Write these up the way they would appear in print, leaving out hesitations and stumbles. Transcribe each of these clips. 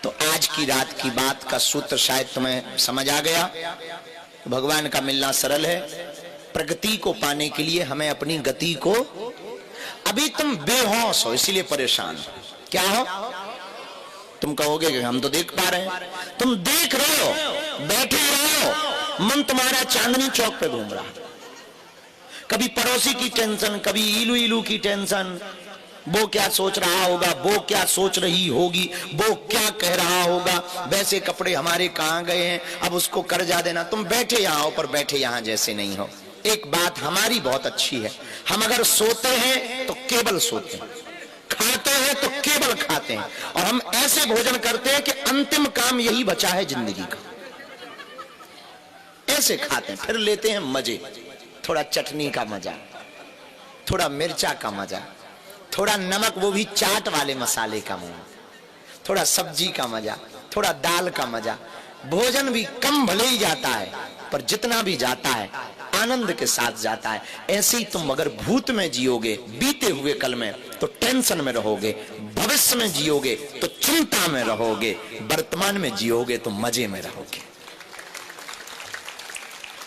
तो आज की रात की बात का सूत्र शायद तुम्हें समझ आ गया। भगवान का मिलना सरल है। प्रगति को पाने के लिए हमें अपनी गति को, अभी तुम बेहोश हो इसीलिए परेशान हो। क्या हो? तुम कहोगे कि हम तो देख पा रहे हैं। तुम देख रहे हो, बैठे रहो, मन तुम्हारा चांदनी चौक पे घूम रहा। कभी पड़ोसी की टेंशन, कभी इलू इलू की टेंशन, वो क्या सोच रहा होगा, वो क्या सोच रही होगी, वो क्या कह रहा होगा, वैसे कपड़े हमारे कहां गए हैं, अब उसको कर्जा देना। तुम बैठे यहां हो पर बैठे यहां जैसे नहीं हो। एक बात हमारी बहुत अच्छी है, हम अगर सोते हैं तो केवल सोते हैं, खाते हैं तो केवल खाते हैं, और हम ऐसे भोजन करते हैं कि अंतिम काम यही बचा है जिंदगी का। ऐसे खाते हैं, फिर लेते हैं मजे, थोड़ा चटनी का मजा, थोड़ा मिर्चा का मजा, थोड़ा नमक, वो भी चाट वाले मसाले का मजा, थोड़ा सब्जी का मजा, थोड़ा दाल का मजा। भोजन भी कम भले ही जाता है, पर जितना भी जाता है आनंद के साथ जाता है। ऐसे ही तुम अगर भूत में जियोगे, बीते हुए कल में, तो टेंशन में रहोगे, भविष्य में जियोगे तो चिंता में रहोगे, वर्तमान में जियोगे तो मजे में रहोगे।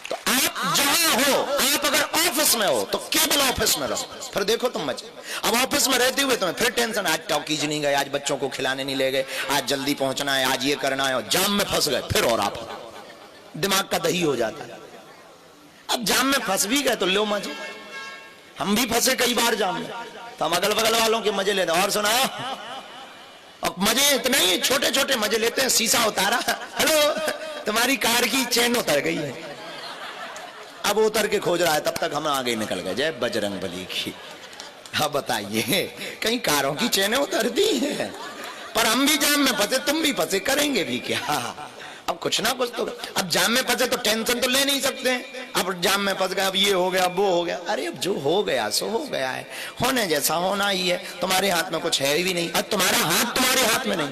तो आप जहां हो, आप अगर ऑफिस में हो तो केवल ऑफिस में रहो, फिर देखो तुम मजे। अब ऑफिस में रहते हुए तुम्हें फिर टेंशन, आज टॉकीज नहीं गए, आज बच्चों को खिलाने नहीं ले गए, आज जल्दी पहुंचना है, आज ये करना है, और जाम में फंस गए, फिर और आप दिमाग का दही हो जाता है। अब जाम में फंस भी गए तो लो मजे। हम भी फंसे कई बार जाम में, तो हम अगल बगल वालों के मजे लेते हैं। और सुनाओ, अब मजे इतने ही छोटे छोटे मजे लेते हैं। शीशा उतारा, हेलो तुम्हारी कार की चेन उतर गई है, अब उतर के खोज रहा है, तब तक हम आगे निकल गए। जय बजरंग बली की। हाँ बताइए, कहीं कारों की चेनें उतरती हैं, पर हम भी जाम में फंसे, तुम भी फंसे, करेंगे भी क्या? अब कुछ ना कुछ तो। अब जाम में फंसे तो टेंशन तो ले नहीं सकते। अब जाम में फंस गए, अब ये हो गया, अब वो हो गया। अरे अब जो हो गया सो हो गया है, होने जैसा होना ही है। तुम्हारे हाथ में कुछ है भी नहीं, अब तुम्हारा हाथ तुम्हारे हाथ में नहीं,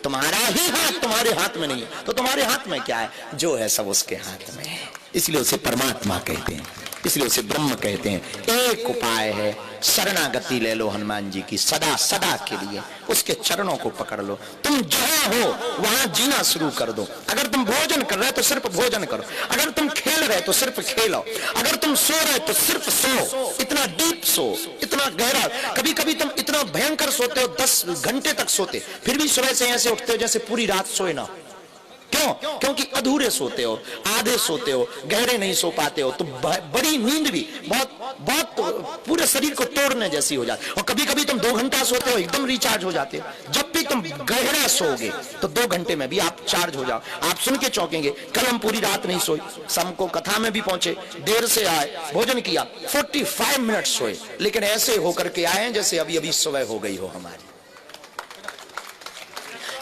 तुम्हारा ही हाथ तुम्हारे हाथ में नहीं है, तो तुम्हारे हाथ में क्या है? जो है सब उसके हाथ में है। इसलिए उसे परमात्मा कहते हैं, इसलिए उसे ब्रह्म कहते हैं। एक उपाय है, शरणागति ले लो हनुमान जी की, सदा सदा के लिए उसके चरणों को पकड़ लो। तुम जहां हो वहां जीना शुरू कर दो। अगर तुम भोजन कर रहे हो तो सिर्फ भोजन करो, अगर तुम खेल रहे तो सिर्फ खेलो, अगर तुम सो रहे तो सिर्फ सो, इतना डीप सो, इतना गहरा। कभी कभी तुम इतना भयंकर सोते हो, 10 घंटे तक सोते, फिर भी सुबह से ऐसे उठते हो जैसे पूरी रात सोए ना। क्यों? क्योंकि अधूरे सोते हो, आधे सोते हो, गहरे नहीं सो पाते हो। तो बड़ी नींद भी बहुत बहुत पूरे शरीर को तोड़ने जैसी हो जाती है। और कभी कभी तुम 2 घंटा सोते हो, एकदम रिचार्ज हो जाते हो। जब भी तुम गहरा सोओगे तो 2 घंटे में भी आप चार्ज हो जाओ। आप सुन के चौंकेंगे, कल हम पूरी रात नहीं सोए, शाम को कथा में भी पहुंचे, देर से आए, भोजन किया, 45 मिनट सोए, लेकिन ऐसे होकर के आए जैसे अभी अभी सुबह हो गई हो हमारी।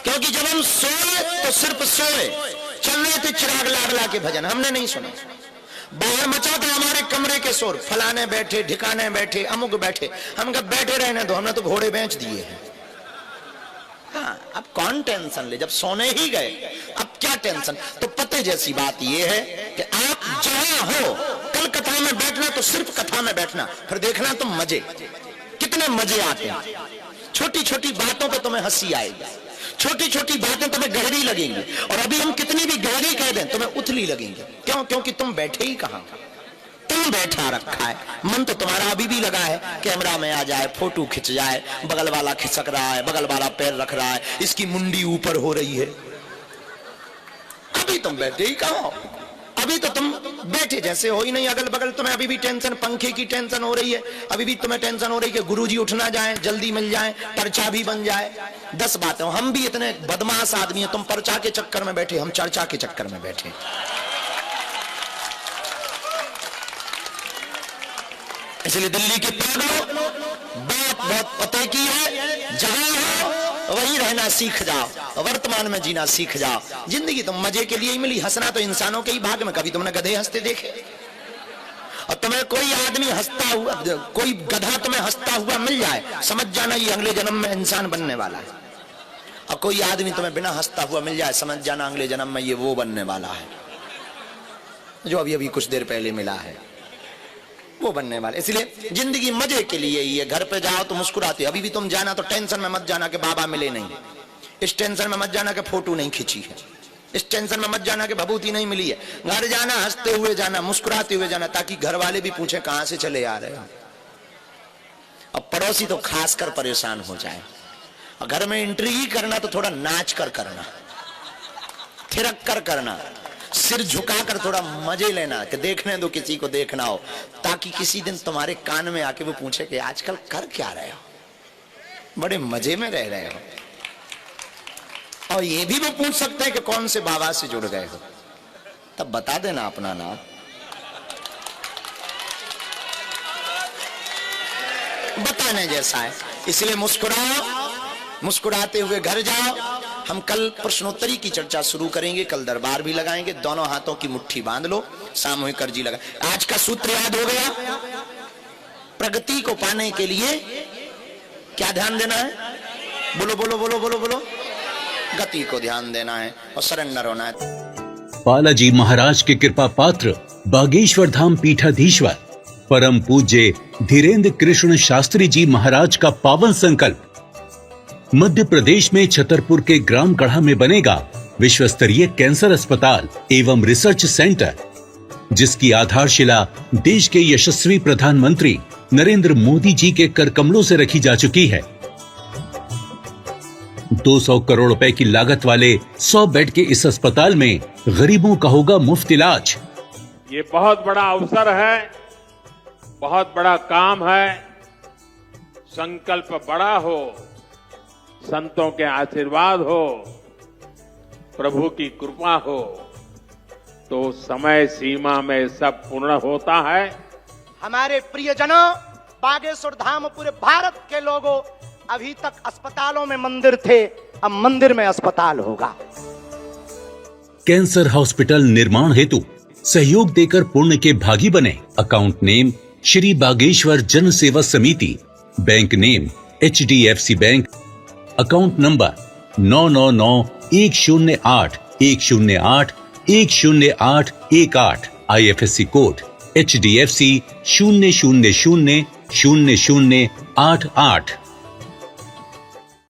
क्योंकि जब हम सोए तो सिर्फ सोए, चल रहे थे चिराग लाडला के भजन, हमने नहीं सुना। बाहर मचा था हमारे कमरे के शोर, फलाने बैठे, ठिकाने बैठे, अमुक बैठे। हम कब बैठे रहने दो, हमने तो घोड़े बेच दिए हैं। हाँ, अब कौन टेंशन ले, जब सोने ही गए, अब क्या टेंशन? तो पते जैसी बात यह है कि आप जहां हो, कल कथा में बैठना तो सिर्फ कथा में बैठना, फिर देखना तुम मजे, कितने मजे आते हैं। छोटी छोटी बातों पे तुम्हें हंसी आएगी, छोटी छोटी बातें तुम्हें गहरी लगेंगी, और अभी हम कितनी भी गहरी कह दें तुम्हें उथली लगेंगी। क्यों? क्योंकि तुम बैठे ही कहां, तुम बैठा रखा है। मन तो तुम्हारा अभी भी लगा है, कैमरा में आ जाए, फोटो खिंच जाए, बगल वाला खिसक रहा है, बगल वाला पैर रख रहा है, इसकी मुंडी ऊपर हो रही है। अभी तुम बैठे ही कहां हो, अभी तो तुम बैठे जैसे हो ही नहीं। अगल बगल तुम्हें अभी भी टेंशन, पंखे की टेंशन हो रही है, अभी भी तुम्हें टेंशन हो रही है कि गुरुजी उठ ना जाए, जल्दी मिल जाए, पर्चा भी बन जाए। 10 बातें। हम भी इतने बदमाश आदमी हैं, तुम पर्चा के चक्कर में बैठे, हम चर्चा के चक्कर में बैठे। इसलिए दिल्ली के पागलों, बात बहुत पते की है, जहां हो वहीं रहना सीख जाओ, वर्तमान में जीना सीख जाओ। जिंदगी तो मजे के लिए ही मिली, हंसना तो इंसानों के ही भाग में। कभी तुमने गधे हंसते देखे? और तुम्हें कोई आदमी हंसता हुआ, कोई गधा तुम्हें हंसता हुआ मिल जाए, समझ जाना ये अगले जन्म में इंसान बनने वाला है। और कोई आदमी तुम्हें बिना हंसता हुआ मिल जाए, समझ जाना अगले जन्म में ये वो बनने वाला है जो अभी अभी कुछ देर पहले मिला है, वो बनने वाले। इसलिए जिंदगी मजे के लिए ही है। घर पे जाओ तो मुस्कुराते, अभी भी तुम जाना तो टेंशन में मत जाना कि बाबा मिले नहीं, इस टेंशन में मत जाना कि फोटो नहीं खींची है, इस टेंशन में मत जाना कि भभूति नहीं मिली है। घर जाना हंसते हुए जाना, मुस्कुराते हुए जाना, ताकि घर वाले भी पूछे कहां से चले आ रहे हो। अब पड़ोसी तो खासकर परेशान हो जाए। और घर में एंट्री ही करना तो थोड़ा नाच कर करना, थिरक कर करना, सिर झुकाकर थोड़ा मजे लेना कि देखने दो किसी को देखना हो, ताकि किसी दिन तुम्हारे कान में आके वो पूछे कि आजकल कर क्या रहे हो, बड़े मजे में रह रहे हो। और ये भी वो पूछ सकते हैं कि कौन से बाबा से जुड़ गए हो, तब बता देना अपना नाम। बताने जैसा है, इसलिए मुस्कुराओ, मुस्कुराते हुए घर जाओ। हम कल प्रश्नोत्तरी की चर्चा शुरू करेंगे, कल दरबार भी लगाएंगे। दोनों हाथों की मुट्ठी बांध लो, सामूहिक अर्जी लगा। आज का सूत्र याद हो गया? प्रगति को पाने के लिए क्या ध्यान देना है? बोलो बोलो बोलो बोलो बोलो। गति को ध्यान देना है और सरेंडर होना है। बालाजी महाराज के कृपा पात्र बागेश्वर धाम पीठाधीश्वर परम पूज्य धीरेन्द्र कृष्ण शास्त्री जी महाराज का पावन संकल्प। मध्य प्रदेश में छतरपुर के ग्राम गढ़ा में बनेगा विश्व स्तरीय कैंसर अस्पताल एवं रिसर्च सेंटर, जिसकी आधारशिला देश के यशस्वी प्रधानमंत्री नरेंद्र मोदी जी के कर कमलों से रखी जा चुकी है। 200 करोड़ रुपए की लागत वाले 100 बेड के इस अस्पताल में गरीबों का होगा मुफ्त इलाज। ये बहुत बड़ा अवसर है, बहुत बड़ा काम है। संकल्प बड़ा हो, संतों के आशीर्वाद हो, प्रभु की कृपा हो, तो समय सीमा में सब पूर्ण होता है। हमारे प्रियजनों, बागेश्वर धाम पूरे भारत के लोगों, अभी तक अस्पतालों में मंदिर थे, अब मंदिर में अस्पताल होगा। कैंसर हॉस्पिटल निर्माण हेतु सहयोग देकर पुण्य के भागी बने। अकाउंट नेम श्री बागेश्वर जन सेवा समिति, bank name HDFC bank, account number 999108108108, IFSC code HDFC 0000088।